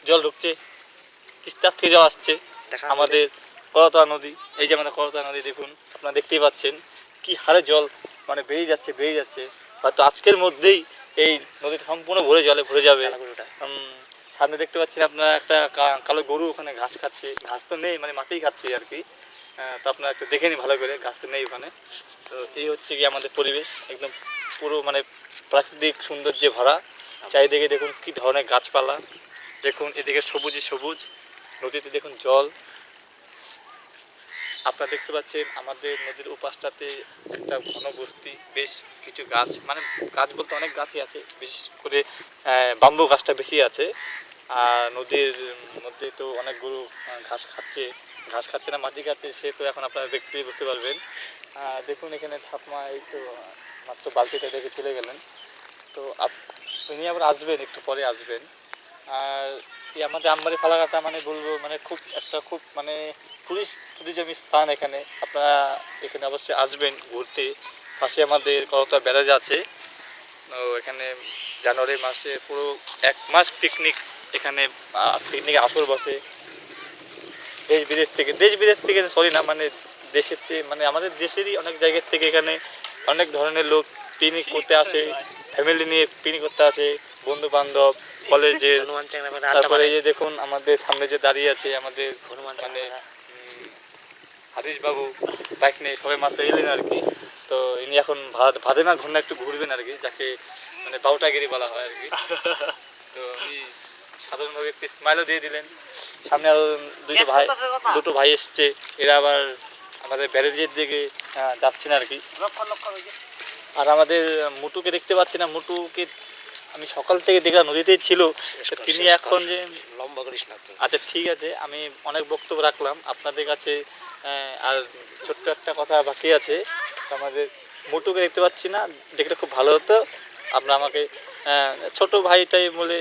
জল ঢুকছে, তিস্তার থেকে জল আসছে আমাদের করতোয়া নদী। এই যে আমাদের করতোয়া নদী দেখুন, আপনারা দেখতেই পাচ্ছেন কি হারে জল মানে বেরিয়ে যাচ্ছে। হয়তো আজকের মধ্যেই এই নদীটা সম্পূর্ণ ভরে যাবে। সামনে দেখতে পাচ্ছেন আপনারা একটা কালো গরু ওখানে ঘাস খাচ্ছে, ঘাস তো নেই মানে মাটিই খাচ্ছে আর কি। তো আপনারা একটু দেখে নিন ভালো করে, ঘাস তো নেই ওখানে। তো এই হচ্ছে কি আমাদের পরিবেশ, একদম পুরো মানে প্রাকৃতিক সৌন্দর্যে ভরা। চারিদিকে দেখুন কি ধরনের গাছপালা, দেখুন এদিকে সবুজই সবুজ, নদীতে দেখুন জল। আপনারা দেখতে পাচ্ছেন আমাদের নদীর ওপাশটাতে একটা ঘন বস্তি, বেশ কিছু গাছ, মানে গাছ বলতে অনেক গাছই আছে, বিশেষ করে বাম্বু গাছটা বেশি আছে। আর নদীর মধ্যে তো অনেক গরু ঘাস খাচ্ছে না মাটি খাচ্ছে, সে তো এখন আপনারা দেখতেই বুঝতে পারবেন। দেখুন এখানে ঠাকুমা এই তো মাত্র বালতিটা রেখে চলে গেলেন। তো উনি আবার আসবেন, একটু পরে আসবেন। আর এই আমাদের আমবাড়ি ফালাকাটা মানে বলবো মানে খুব মানে টুরিজম স্থান এখানে। আপনারা এখানে অবশ্যই আসবেন ঘুরতে। পাশে আমাদের করতোয়া ব্যারাজ আছে। তো এখানে জানুয়ারি মাসে পুরো 1 মাস পিকনিক, এখানে পিকনিক আসর বসে। দেশ বিদেশ থেকে সরি না মানে দেশের থেকে, মানে আমাদের দেশেরই অনেক জায়গার থেকে এখানে অনেক ধরনের লোক পিকনিক করতে আসে, ফ্যামিলি নিয়ে পিকনিক করতে আসে, বন্ধু বান্ধব, কলেজের। তারপরে এই যে দেখুন আমাদের সামনে যে দাঁড়িয়ে আছে আমাদের মানে হারিশ বাবু, বাইক নিয়ে সবাই মাত্র এলেন আর কি। তো ইনি এখন ভাদেনা ঘন্না একটু ঘুরবেন আর কি, যাকে মানে বাউটাগিরি বলা হয় আর কি। তো উনি সাধারণভাবে একটি স্মাইলও দিয়ে দিলেন। সামনে আরো দুটো ভাই এসছে, এরা আবার আমাদের ব্যারেজের দিকে যাচ্ছেন আর কি। আর আমাদের মুটুকে দেখতে পাচ্ছি না, মুটুকে আমি সকাল থেকে দেখলাম নদীতেই ছিল, তিনি এখন যে লম্বা করিস না। আচ্ছা ঠিক আছে, আমি অনেক বক্তব্য রাখলাম আপনাদের কাছে। আর ছোট্ট একটা কথা বাকি আছে, আমাদের মুটুকে দেখতে পাচ্ছি না, দেখলে খুব ভালো হতো। আপনারা আমাকে ছোট ভাইটাই বলে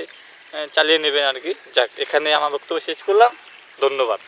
চালিয়ে নেবেন আর কি। যাক, এখানে আমার বক্তব্য শেষ করলাম, ধন্যবাদ।